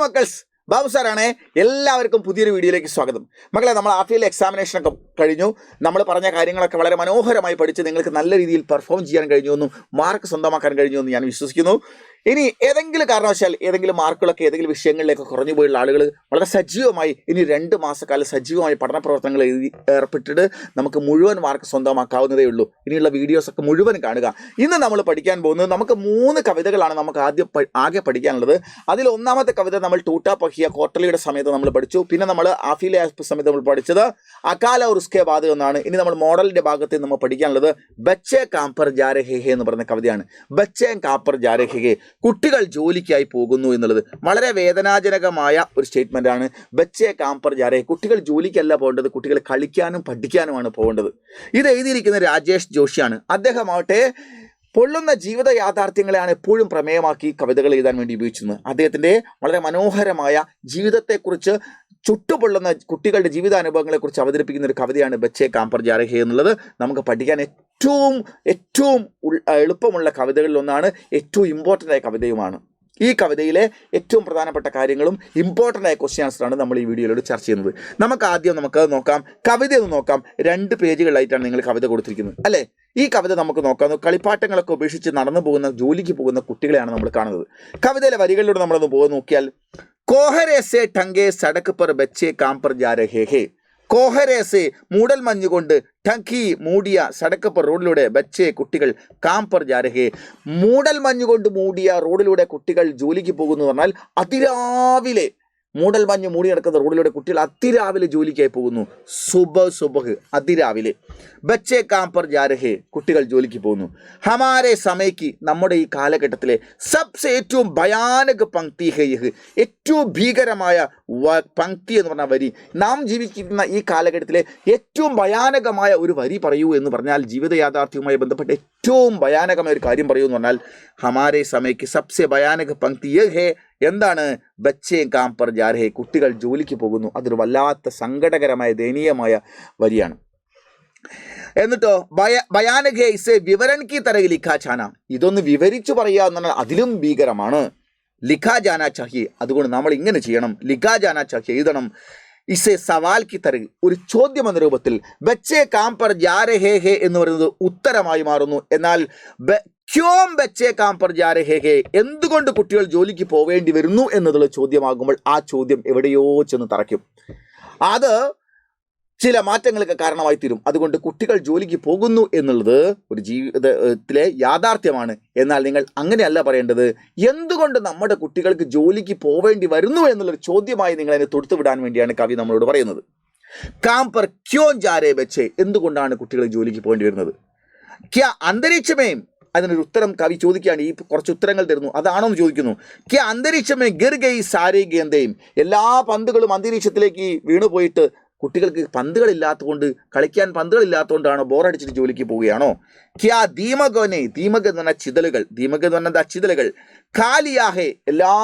മക്കൾസ് ബാബു സാറാണ്. എല്ലാവർക്കും പുതിയൊരു വീഡിയോയിലേക്ക് സ്വാഗതം. മക്കളെ, നമ്മൾ ആഫിയൽ എക്സാമിനേഷനൊക്കെ കഴിഞ്ഞു. നമ്മൾ പറഞ്ഞ കാര്യങ്ങളൊക്കെ വളരെ മനോഹരമായി പഠിച്ച് നിങ്ങൾക്ക് നല്ല രീതിയിൽ പെർഫോം ചെയ്യാൻ കഴിഞ്ഞുവെന്നും മാർക്ക് സ്വന്തമാക്കാൻ കഴിഞ്ഞുവെന്നും ഞാൻ വിശ്വസിക്കുന്നു. ഇനി ഏതെങ്കിലും കാരണവശാൽ ഏതെങ്കിലും മാർക്കുകളൊക്കെ ഏതെങ്കിലും വിഷയങ്ങളിലേക്ക് കുറഞ്ഞു പോയുള്ള ആളുകൾ വളരെ സജീവമായി ഇനി 2 മാസക്കാലം സജീവമായി പഠന പ്രവർത്തനങ്ങൾ ഏർപ്പെട്ടിട്ട് നമുക്ക് മുഴുവൻ മാർക്ക് സ്വന്തമാക്കാവുന്നതേ ഉള്ളൂ. ഇനിയുള്ള വീഡിയോസൊക്കെ മുഴുവൻ കാണുക. ഇന്ന് നമ്മൾ പഠിക്കാൻ പോകുന്നത് നമുക്ക് 3 കവിതകളാണ് നമുക്ക് ആകെ പഠിക്കാനുള്ളത്. അതിൽ ഒന്നാമത്തെ കവിത നമ്മൾ ടൂട്ടാ പഹിയ ക്വാർട്ടർലിയുടെ സമയത്ത് നമ്മൾ പഠിച്ചു. പിന്നെ നമ്മൾ ആഫിലെ സമയത്ത് നമ്മൾ പഠിച്ചത് അകാല और उसके बाद എന്നാണ്. ഇനി നമ്മൾ മോഡലിന്റെ ഭാഗത്ത് നമ്മൾ പഠിക്കാനുള്ളത് ബച്ചേ കാംപർ ജാ രഹേ ഹേ എന്ന് പറയുന്ന കവിതയാണ്. ബച്ചേ കാംപർ ജാ രഹേ ഹേ, കുട്ടികൾ ജോലിക്കായി പോകുന്നു എന്നുള്ളത് വളരെ വേദനാജനകമായ ഒരു സ്റ്റേറ്റ്മെന്റ് ആണ്. ബച്ചേ കാംപർ ജാ രഹേ, കുട്ടികൾ ജോലിക്കല്ല പോകേണ്ടത്, കുട്ടികൾ കളിക്കാനും പഠിക്കാനുമാണ് പോകേണ്ടത്. ഇത് എഴുതിയിരിക്കുന്ന രാജേഷ് ജോഷിയാണ്. അദ്ദേഹമാവട്ടെ പൊള്ളുന്ന ജീവിത യാഥാർത്ഥ്യങ്ങളെയാണ് എപ്പോഴും പ്രമേയമാക്കി കവിതകൾ എഴുതാൻ വേണ്ടി ഉപയോഗിച്ചിരുന്നത്. അദ്ദേഹത്തിൻ്റെ വളരെ മനോഹരമായ ജീവിതത്തെക്കുറിച്ച് ചുട്ടുപൊള്ളുന്ന കുട്ടികളുടെ ജീവിതാനുഭവങ്ങളെക്കുറിച്ച് അവതരിപ്പിക്കുന്ന ഒരു കവിതയാണ് ബച്ചേ കാംപർ ജാ രഹേ എന്നുള്ളത്. നമുക്ക് പഠിക്കാൻ ഏറ്റവും എളുപ്പമുള്ള കവിതകളിൽ ഒന്നാണ്, ഏറ്റവും ഇമ്പോർട്ടൻ്റ് ആയ കവിതയുമാണ്. ഈ കവിതയിലെ ഏറ്റവും പ്രധാനപ്പെട്ട കാര്യങ്ങളും ഇമ്പോർട്ടൻ്റ് ആയ ക്വസ്റ്റ്യൻ ആൻസറാണ് നമ്മൾ ഈ വീഡിയോയിലൂടെ ചർച്ച ചെയ്യുന്നത്. നമുക്ക് നോക്കാം, കവിത ഒന്ന് നോക്കാം. 2 പേജുകളിലായിട്ടാണ് നിങ്ങൾ കവിത കൊടുത്തിരിക്കുന്നത് അല്ലേ? ഈ കവിത നമുക്ക് നോക്കാം. കളിപ്പാട്ടങ്ങളൊക്കെ ഉപേക്ഷിച്ച് നടന്നു പോകുന്ന ജോലിക്ക് പോകുന്ന കുട്ടികളെയാണ് നമ്മൾ കാണുന്നത്. കവിതയിലെ വരികളിലൂടെ നമ്മളൊന്ന് പോയി നോക്കിയാൽ, കോഹരേസെ ടങ്കെ സടക്ക് പർ ബച്ചേ കാംപർ ജാ രഹേ ഹേ, കോഹരേസെ മൂടൽ മഞ്ഞുകൊണ്ട് ടങ്കി മൂടിയ സടക്ക് പർ റോഡിലൂടെ ബച്ചേ കുട്ടികൾ കാംപർ ജാ രഹേ, മൂടൽ മഞ്ഞുകൊണ്ട് മൂടിയ റോഡിലൂടെ കുട്ടികൾ ജോലിക്ക് പോകുന്നു പറഞ്ഞാൽ അതിരാവിലെ മൂടൽ മഞ്ഞ് മൂടി നടക്കുന്ന റോഡിലൂടെ കുട്ടികൾ അതിരാവിലെ ജോലിക്കായി പോകുന്നു. സുബഹ് അതിരാവിലെ. ബച്ചേ കാംപർ ജാ രഹേ, കുട്ടികൾ ജോലിക്ക് പോകുന്നു. ഹമാരെ സമയ്ക്ക്, നമ്മുടെ ഈ കാലഘട്ടത്തിലെ സബ്സെ ഏറ്റവും ഭയാനക പങ്ക്തി ഹേ യഹ്, ഏറ്റവും ഭീകരമായ പങ്ക്തി എന്ന് പറഞ്ഞ വരി, നാം ജീവിക്കുന്ന ഈ കാലഘട്ടത്തിലെ ഏറ്റവും ഭയാനകമായ ഒരു വരി പറയൂ എന്ന് പറഞ്ഞാൽ, ജീവിത യാഥാർത്ഥ്യവുമായി ബന്ധപ്പെട്ട് ഏറ്റവും ഭയാനകമായ ഒരു കാര്യം പറയൂ എന്ന് പറഞ്ഞാൽ ഹമാരെ സമയ്ക്ക് സബ്സെ ഭയാനക പങ്ക്തി യഹ് ഹേ, എന്താണ്? ബച്ചേ കാംപർ ജാ രഹേ, കുട്ടികൾ ജോലിക്ക് പോകുന്നു. അതൊരു വല്ലാത്ത സങ്കടകരമായ ദയനീയമായ വരിയാണ്. എന്നിട്ടോ ഭയാനക ഇസെ വിവരൺ കി തരഹ് ലിഖാ ജാന, ഇതൊന്ന് വിവരിച്ചു പറയുക എന്ന് പറഞ്ഞാൽ അതിലും ഭീകരമാണ്. ലിഖാ ജാന ചാഹിയെ, അതുകൊണ്ട് നമ്മൾ ഇങ്ങനെ ചെയ്യണം. ലിഖാ ജാന ചാഹിയെ, എഴുതണം. ഇസെ സവാൽ കി തരഹ്, ഒരു ചോദ്യം എന്ന രൂപത്തിൽ. ബച്ചേ കാംപർ ജാ രഹേ ഹേ എന്ന് പറയുന്നത് ഉത്തരമായി മാറുന്നു. എന്നാൽ ക്യോം ബച്ചേ കാംപർ ജാ രഹേ ഹേ, എന്തുകൊണ്ട് കുട്ടികൾ ജോലിക്ക് പോവേണ്ടി വരുന്നു എന്നതുള്ള ചോദ്യമാകുമ്പോൾ ആ ചോദ്യം എവിടെയോ ചെന്ന് തറയ്ക്കും. അത് ചില മാറ്റങ്ങൾക്ക് കാരണമായി തീരും. അതുകൊണ്ട് കുട്ടികൾ ജോലിക്ക് പോകുന്നു എന്നുള്ളത് ഒരു ജീവിതത്തിലെ യാഥാർത്ഥ്യമാണ്. എന്നാൽ നിങ്ങൾ അങ്ങനെയല്ല പറയേണ്ടത്. എന്തുകൊണ്ട് നമ്മുടെ കുട്ടികൾക്ക് ജോലിക്ക് പോവേണ്ടി വരുന്നു എന്നുള്ളൊരു ചോദ്യമായി നിങ്ങൾ അതിനെ തൊടുത്തുവിടാൻ വേണ്ടിയാണ് കവി നമ്മളോട് പറയുന്നത്. കാംപർ ക്യോം ജാ രഹേ ബച്ചേ, എന്തുകൊണ്ടാണ് കുട്ടികൾ ജോലിക്ക് പോകേണ്ടി വരുന്നത്? ക്യാ അന്തരീക്ഷമേ, അതിനൊരു ഉത്തരം കവി ചോദിക്കുകയാണ്. ഈ കുറച്ച് ഉത്തരങ്ങൾ തരുന്നു, അതാണോ എന്ന് ചോദിക്കുന്നു. ക്യാ അന്തരീക്ഷമേ ഗിർ ഗയി സാരേ ഗേന്ദയും, എല്ലാ പന്തുകളും അന്തരീക്ഷത്തിലേക്ക് വീണുപോയിട്ട് കുട്ടികൾക്ക് പന്തുകളില്ലാത്തതുകൊണ്ട്, കളിക്കാൻ പന്തുകളില്ലാത്തതുകൊണ്ടാണോ ബോറടിച്ചിട്ട് ജോലിക്ക് പോവുകയാണോ? ക്യാ ദീമകോനെ, ദീമക് എന്ന് പറഞ്ഞാൽ ചിതലുകൾ, ദീമക് എന്ന് പറഞ്ഞാൽ എന്താ? ചിതലുകൾ. ഖാലിയാഹേ, എല്ലാ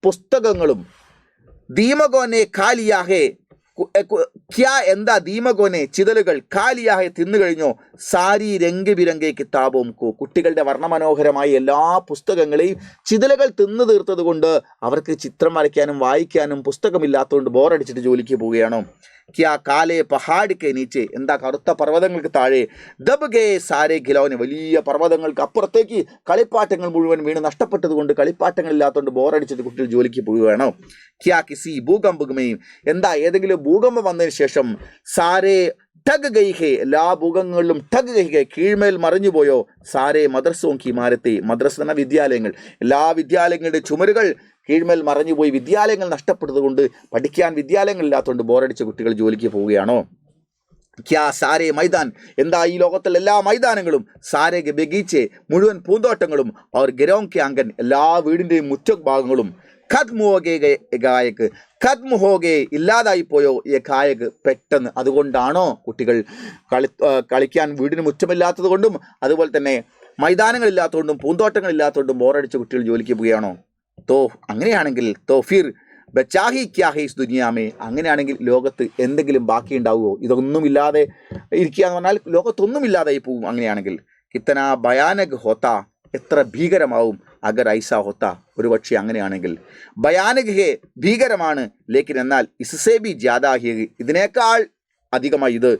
പുസ്തകങ്ങളും. ദീമകോനെ ഖാലിയാഹേ, ക്യാ എന്താ? ദീമകോനെ, ചിതലുകൾ. ഖാലിയാഹെ, തിന്നു കഴിഞ്ഞോ? സാരി രംഗ് ബിരംഗെ കിതാബും കോ, കുട്ടികളുടെ വർണ്ണമനോഹരമായ എല്ലാ പുസ്തകങ്ങളെയും ചിതലുകൾ തിന്നു തീർത്തത് കൊണ്ട് അവർക്ക് ചിത്രം വരയ്ക്കാനും വായിക്കാനും പുസ്തകമില്ലാത്തതുകൊണ്ട് ബോറടിച്ചിട്ട് ജോലിക്ക് പോവുകയാണോ? ക്യാ കാലേ പഹാഡ് കെ നീച്ചെ, എന്താ? കറുത്ത പർവ്വതങ്ങൾക്ക് താഴെ. ദബ് ഗേ സാരേ ഖിലൗനെ, വലിയ പർവ്വതങ്ങൾക്ക് അപ്പുറത്തേക്ക് കളിപ്പാട്ടങ്ങൾ മുഴുവൻ വീണ് നഷ്ടപ്പെട്ടത് കൊണ്ട് കളിപ്പാട്ടങ്ങളില്ലാത്തതുകൊണ്ട് ബോറടിച്ചിട്ട് കുട്ടികൾ ജോലിക്ക് പോവുകയാണോ? ക്യാ കിസി ഭൂകമ്പുകമേയും, എന്താ? ഏതെങ്കിലും ഭൂകമ്പം വന്നതിന് ശേഷം സാരേ ടഗ് ഗൈഹെ, എല്ലാ ഭൂകമ്പങ്ങളിലും ടഗ് ഗൈഹെ, കീഴ്മേൽ മറിഞ്ഞുപോയോ? സാരേ മദ്രസോം കി മാരത്തെ, മദ്രസ എന്ന വിദ്യാലയങ്ങൾ, എല്ലാ വിദ്യാലയങ്ങളുടെ ചുമരുകൾ കീഴ്മേൽ മറഞ്ഞുപോയി, വിദ്യാലയങ്ങൾ നഷ്ടപ്പെട്ടതുകൊണ്ട് പഠിക്കാൻ വിദ്യാലയങ്ങളില്ലാത്തതുകൊണ്ട് ബോറടിച്ച കുട്ടികൾ ജോലിക്ക് പോവുകയാണോ? ക്യാ സാരേ മൈതാൻ, എന്താ? ഈ ലോകത്തിലെ എല്ലാ മൈതാനങ്ങളും. സാരേ ബഗീച്ചെ, മുഴുവൻ പൂന്തോട്ടങ്ങളും. അവർ ഗരോം കെ അങ്കൻ, എല്ലാ വീടിൻ്റെയും മുറ്റഭാഗങ്ങളും. ഖത്മ് ഹോഗേ ഗായക്, ഖത്മ് ഹോഗേ, ഇല്ലാതായി പോയോ? ഈ ഗായക്, പെട്ടെന്ന്. അതുകൊണ്ടാണോ കുട്ടികൾ കളിക്കാൻ വീടിന് മുറ്റമില്ലാത്തത് കൊണ്ടും അതുപോലെ തന്നെ മൈതാനങ്ങളില്ലാത്തതുകൊണ്ടും പൂന്തോട്ടങ്ങളില്ലാത്തതുകൊണ്ടും ബോറടിച്ച കുട്ടികൾ ജോലിക്ക് പോവുകയാണോ? അങ്ങനെയാണെങ്കിൽ ഫിർ ബച്ചാഹി ക്യാ ഹേ ഇസ് ദുനിയാമേ, അങ്ങനെയാണെങ്കിൽ ലോകത്ത് എന്തെങ്കിലും ബാക്കി ഉണ്ടാവുമോ? ഇതൊന്നുമില്ലാതെ ഇരിക്കുക എന്ന് പറഞ്ഞാൽ ലോകത്തൊന്നുമില്ലാതായി പോവും. അങ്ങനെയാണെങ്കിൽ കിത്തന ഭയാനക് ഹോത്ത, എത്ര ഭീകരമാവും അഗർ ഐസ ഹോത്ത, ഒരു പക്ഷേ അങ്ങനെയാണെങ്കിൽ. ഭയാനക് ഹേ, ഭീകരമാണ്. ലേക്കിൻ എന്നാൽ ഇസ്സേ ബി ജ്യാദാ ഹേ, ഇതിനേക്കാൾ അധികമായി ഇത്.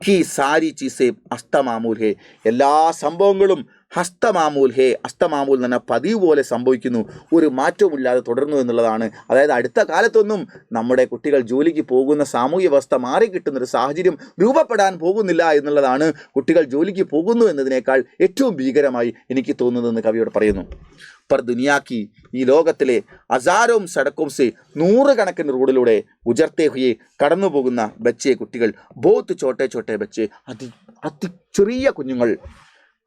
കി സാരി ചീസേ അസ്തമാമൂൽ ഹേ, എല്ലാ സംഭവങ്ങളും ഹസ്തമാമൂൽ ഹേ, അസ്തമാമൂൽ എന്ന് പറഞ്ഞാൽ പതിവ് പോലെ സംഭവിക്കുന്നു, ഒരു മാറ്റവുമില്ലാതെ തുടർന്നു എന്നുള്ളതാണ്. അതായത് അടുത്ത കാലത്തൊന്നും നമ്മുടെ കുട്ടികൾ ജോലിക്ക് പോകുന്ന സാമൂഹ്യ വ്യവസ്ഥ മാറിക്കിട്ടുന്നൊരു സാഹചര്യം രൂപപ്പെടാൻ പോകുന്നില്ല എന്നുള്ളതാണ് കുട്ടികൾ ജോലിക്ക് പോകുന്നു എന്നതിനേക്കാൾ ഏറ്റവും ഭീകരമായി എനിക്ക് തോന്നുന്നതെന്ന് കവിയോട് പറയുന്നു. പർ ദുനിയാക്കി, ഈ ലോകത്തിലെ ഹസാരോം സടക്കോം സെ, നൂറുകണക്കിന് റോഡിലൂടെ ഗുജർത്തെ ഹുയെ, കടന്നു പോകുന്ന ബച്ചെ, കുട്ടികൾ, ബോത്ത് ചോട്ടെ ചോട്ടെ ബച്ചെ, അതി ചെറിയ കുഞ്ഞുങ്ങൾ,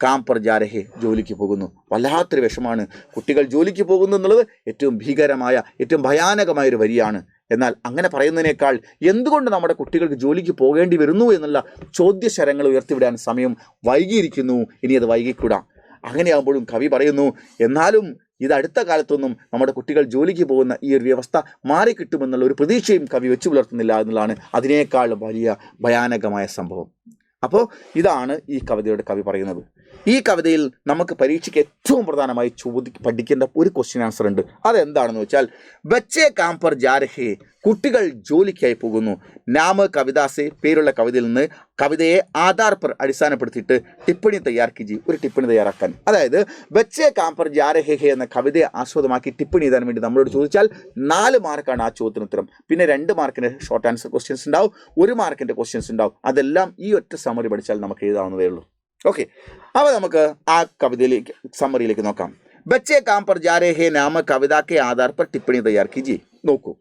കാം പർ ജാ രഹേ, ജോലിക്ക് പോകുന്നു. വല്ലാത്തൊരു വിഷമാണ്. കുട്ടികൾ ജോലിക്ക് പോകുന്നു എന്നുള്ളത് ഏറ്റവും ഭീകരമായ, ഏറ്റവും ഭയാനകമായ ഒരു വരിയാണ്. എന്നാൽ അങ്ങനെ പറയുന്നതിനേക്കാൾ എന്തുകൊണ്ട് നമ്മുടെ കുട്ടികൾക്ക് ജോലിക്ക് പോകേണ്ടി വരുന്നു എന്നുള്ള ചോദ്യശരങ്ങൾ ഉയർത്തിവിടാൻ സമയം വൈകിയിരിക്കുന്നു, ഇനി അത് വൈകിക്കൂടാ. അങ്ങനെയാകുമ്പോഴും കവി പറയുന്നു, എന്നാലും ഇത് അടുത്ത കാലത്തൊന്നും നമ്മുടെ കുട്ടികൾ ജോലിക്ക് പോകുന്ന ഈ ഒരു വ്യവസ്ഥ മാറിക്കിട്ടുമെന്നുള്ള ഒരു പ്രതീക്ഷയും കവി വെച്ചു പുലർത്തുന്നില്ല എന്നുള്ളതാണ് അതിനേക്കാൾ വലിയ ഭയാനകമായ സംഭവം. അപ്പോൾ ഇതാണ് ഈ കവിതയുടെ കവി പറയുന്നത്. ഈ കവിതയിൽ നമുക്ക് പരീക്ഷയ്ക്ക് ഏറ്റവും പ്രധാനമായി പഠിക്കേണ്ട ഒരു ക്വസ്റ്റ്യൻ ആൻസർ ഉണ്ട്. അതെന്താണെന്ന് വെച്ചാൽ, ബച്ചേ കാം പർ ജാ രഹേ, കുട്ടികൾ ജോലിക്കായി പോകുന്നു. നാമ കവിതാസെ, പേരുള്ള കവിതയിൽ നിന്ന് കവിതയെ ആധാർ പർ അടിസ്ഥാനപ്പെടുത്തിയിട്ട് ടിപ്പണി തയ്യാറാക്കി, ഒരു ടിപ്പണി തയ്യാറാക്കാൻ. അതായത് ബച്ചേ കാം പർ ജാ രഹേ എന്ന കവിതയെ ആസ്പദമാക്കി ടിപ്പണി എഴുതാൻ വേണ്ടി നമ്മളോട് ചോദിച്ചാൽ 4 മാർക്കാണ് ആ ചോദ്യത്തിന് ഉത്തരം. പിന്നെ 2 മാർക്കിൻ്റെ ഷോർട്ട് ആൻസർ ക്വസ്റ്റ്യൻസ് ഉണ്ടാവും, 1 മാർക്കിൻ്റെ ക്വസ്റ്റ്യൻസ് ഉണ്ടാവും. അതെല്ലാം ഈ ഒറ്റ സമ്മറി പഠിച്ചാൽ നമുക്ക് എഴുതാവുന്നതേ ഉള്ളൂ. ഓക്കെ, അപ്പോൾ നമുക്ക് ആ കവിതയിലേക്ക്, സമ്മറിയിലേക്ക് നോക്കാം. ബച്ചേ കാം പർ ജാ രഹേ നാമ കവിതാക്കെ ആധാർ പർ ടിപ്പണി തയ്യാർ കീജിയെ. നോക്കൂ,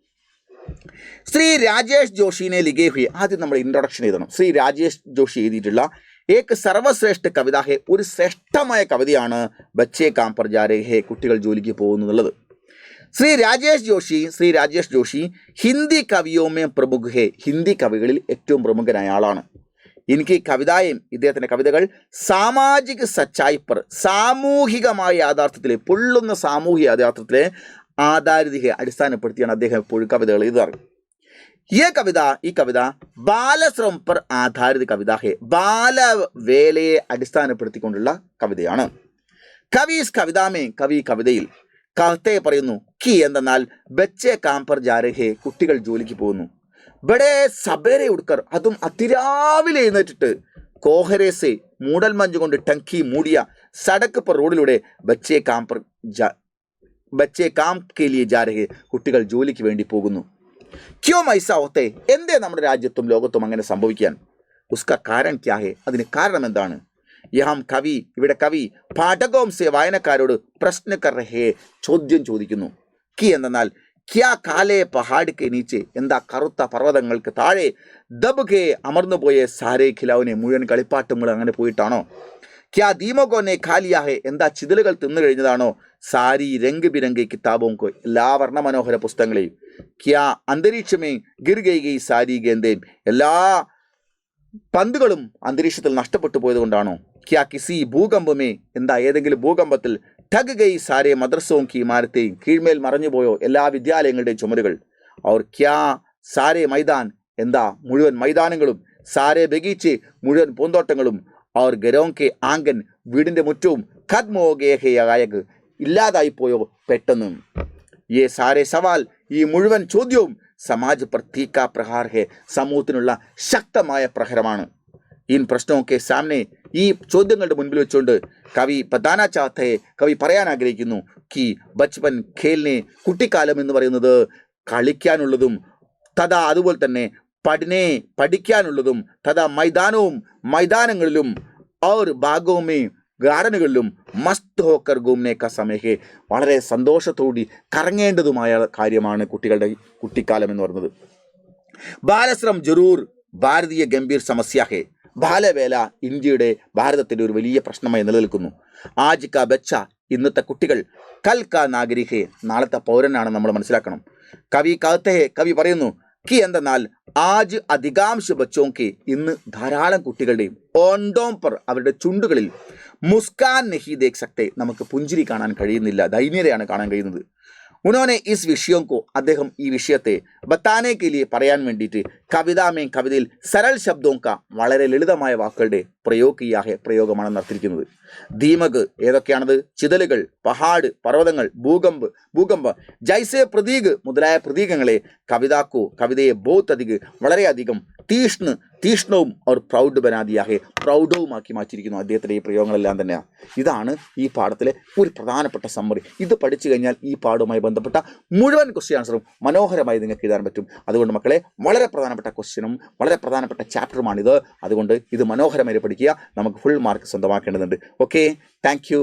ശ്രീ രാജേഷ് ജോഷിനെ ലിഖേ ഹുയെ, ആദ്യം നമ്മൾ ഇൻട്രൊഡക്ഷൻ എഴുതണം. ശ്രീ രാജേഷ് ജോഷി എഴുതിയിട്ടുള്ള ഏക് സർവശ്രേഷ്ഠ കവിത ഹേ, ഒരു ശ്രേഷ്ഠമായ കവിതയാണ് ബച്ചേ കാം പർ ജാ രഹേ, കുട്ടികൾ ജോലിക്ക് പോകുന്നു എന്നുള്ളത്. ശ്രീ രാജേഷ് ജോഷി ഹിന്ദി കവിയോമേ പ്രമുഖ ഹേ, ഹിന്ദി കവികളിൽ ഏറ്റവും പ്രമുഖനായ ആളാണ്. എനിക്ക് കവിതായും, ഇദ്ദേഹത്തിൻ്റെ കവിതകൾ സാമാജിക സച്ചായി പർ, സാമൂഹികമായ യാഥാർത്ഥ്യത്തിലെ, പൊള്ളുന്ന സാമൂഹിക യാഥാർത്ഥ്യത്തിലെ ആധാരിതയെ അടിസ്ഥാനപ്പെടുത്തിയാണ് അദ്ദേഹം എപ്പോഴും കവിതകൾ എഴുതാറ്. ഈ കവിത ബാലശ്രമം പർ ആധാരിത കവിത ഹേ, ബാലവേലയെ അടിസ്ഥാനപ്പെടുത്തിക്കൊണ്ടുള്ള കവിതയാണ്. കവി കവിതയിൽ കവിതയെ പറയുന്നു, കി എന്തെന്നാൽ ബച്ചേ കാം പർ ജാ രഹേ, കുട്ടികൾ ജോലിക്ക് പോകുന്നു. ബഡേ സബേരെ ഉടുക്കർ, അതും അതിരാവിലെ എഴുന്നേറ്റിട്ട്, കോഹരേസെ, മൂടൽ മഞ്ഞ് കൊണ്ട് ടങ്കി മൂടിയ സടക്ക് പർ റോഡിലൂടെ ബച്ചേ കാം കെ ലിയെ ജാ രഹേ, കുട്ടികൾ ജോലിക്ക് വേണ്ടി പോകുന്നു. ക്യോ ഐസ ഹോത്തെ, എന്തേ നമ്മുടെ രാജ്യത്തും ലോകത്തും അങ്ങനെ സംഭവിക്കാൻ? ഉസ്ക കാരൺ ക്യാ ഹേ, അതിന് കാരണം എന്താണ്? ഇവിടെ കവി പാഠകോം സെ, വായനക്കാരോട് പ്രശ്ന കർ രഹേ, ചോദ്യം ചോദിക്കുന്നു. കി എന്നാൽ ക്യാ കാലേ പഹാഡ് കെ നീച്ചെ, എന്താ കറുത്ത പർവ്വതങ്ങൾക്ക് താഴെ, ദബ് കെ അമർന്നു പോയ സാരേ ഖിലാവിനെ, മുഴുവൻ കളിപ്പാട്ടങ്ങൾ അങ്ങനെ പോയിട്ടാണോ? ക്യാ ദീമകോനെ ഖാലിയാ ഹേ, എന്താ ചിതലുകൾ തിന്നു കഴിഞ്ഞതാണോ? സാരി രംഗ് ബിരംഗി കിതാബോങ്കോ, എല്ലാ വർണ്ണമനോഹര പുസ്തകങ്ങളെയും. ക്യാ അന്തരീക്ഷമേ ഗിർ ഗൈ സാരി ഗേന്തേം, എല്ലാ പന്തുകളും അന്തരീക്ഷത്തിൽ നഷ്ടപ്പെട്ടു പോയത് കൊണ്ടാണോ? ക്യാ കിസി ഭൂകമ്പമേ, എന്താ ഏതെങ്കിലും ഭൂകമ്പത്തിൽ ठग गई सारे मदरसों की इमारतें, കീഴ്മേൽ മറഞ്ഞുപോയോ എല്ലാ വിദ്യാലയങ്ങളുടെയും ചുമരുകൾ. और क्या सारे मैदान, എന്താ മുഴുവൻ മൈതാനങ്ങളും, സാരെ ബഗീച്ചെ, മുഴുവൻ പൂന്തോട്ടങ്ങളും, और घरों के आंगन, വീടിൻ്റെ മുറ്റവും, ഖത്മ ഹോ ഗയേ ഹേ ഗായക്, ഇല്ലാതായിപ്പോയോ പെട്ടെന്ന്. ये सारे सवाल, ഈ മുഴുവൻ ചോദ്യവും സമാജ് पर तीखा प्रहार है, സമൂഹത്തിനുള്ള ശക്തമായ പ്രഹരമാണ്. ഇൻ പ്രശ്നമൊക്കെ സാമനെ, ഈ ചോദ്യങ്ങളുടെ മുൻപിൽ വെച്ചുകൊണ്ട് കവി ബതാനാ ചാഹത്തെ, കവി പറയാൻ ആഗ്രഹിക്കുന്നു, കി ബച്പൻ ഖേൽനെ, കുട്ടിക്കാലം എന്ന് പറയുന്നത് കളിക്കാനുള്ളതും, തഥാ അതുപോലെ തന്നെ പഠിക്കാനുള്ളതും, തഥാ മൈതാനങ്ങളിലും, और बागों में, ഗാർഡനുകളിലും, മസ്ത് ഹോക്കർ ഗൂംനെ കാ സമയ ഹേ, വളരെ സന്തോഷത്തോടി കറങ്ങേണ്ടതുമായ കാര്യമാണ് കുട്ടികളുടെ കുട്ടിക്കാലം എന്ന് പറയുന്നത്. ബാലശ്രം ജറൂർ ഭാരതീയ ഗംഭീർ സമസ്യ ഹേ, ബാലവേല ഭാരതത്തിൻ്റെ ഒരു വലിയ പ്രശ്നമായി നിലനിൽക്കുന്നു. ആജ് കാ ബച്ച, ഇന്നത്തെ കുട്ടികൾ, കൽ കാ നാഗരിക് ഹേ, നാളത്തെ പൗരനാണ് നമ്മൾ മനസ്സിലാക്കണം. കവി പറയുന്നു, കി എന്തെന്നാൽ ആജ് അധികാംശ ബച്ചോങ്കെ, ഇന്ന് ധാരാളം കുട്ടികളുടെയും, ഓണ്ടോം പർ, അവരുടെ ചുണ്ടുകളിൽ, മുസ്കാൻ നഹി ദേഖ് സക്തെ, നമുക്ക് പുഞ്ചിരി കാണാൻ കഴിയുന്നില്ല, ദൈന്യതയാണ് കാണാൻ കഴിയുന്നത്. ഉനോനെ ഇസ് വിഷയം കോ, അദ്ദേഹം ഈ വിഷയത്തെ ബത്താനെ കെ ലിയെ പറയാൻ വേണ്ടിയിട്ട്, കവിതയിൽ സരൾ ശബ്ദവും വളരെ ലളിതമായ വാക്കുകളുടെ പ്രയോഗമാണ് നടത്തിയിരിക്കുന്നത്. ദീമക് ഏതൊക്കെയാണത്? ചിതലുകൾ, പഹാഡ് പർവ്വതങ്ങൾ, ഭൂകമ്പ്, ജൈസെ പ്രതീക് മുതലായ പ്രതീകങ്ങളെ കവിതയെ ബോത്ത് അധിക് വളരെയധികം തീഷ്ണവും അവർ പ്രൗഢവുമാക്കി മാറ്റിയിരിക്കുന്നു അദ്ദേഹത്തിൻ്റെ ഈ പ്രയോഗങ്ങളെല്ലാം തന്നെയാണ്. ഇതാണ് ഈ പാഠത്തിലെ ഒരു പ്രധാനപ്പെട്ട സമ്മറി. ഇത് പഠിച്ചു കഴിഞ്ഞാൽ ഈ പാഠവുമായി ബന്ധപ്പെട്ട മുഴുവൻ ക്വസ്റ്റ്യൻ ആൻസറും മനോഹരമായി നിങ്ങൾക്ക് എഴുതാൻ പറ്റും. അതുകൊണ്ട് മക്കളെ, വളരെ പ്രധാനപ്പെട്ട ക്വസ്റ്റ്യനും വളരെ പ്രധാനപ്പെട്ട ചാപ്റ്ററുമാണിത്. അതുകൊണ്ട് ഇത് മനോഹരമായി പഠിക്കുക. നമുക്ക് ഫുൾ മാർക്ക് സ്വന്തമാക്കേണ്ടതുണ്ട്. Okay, thank U.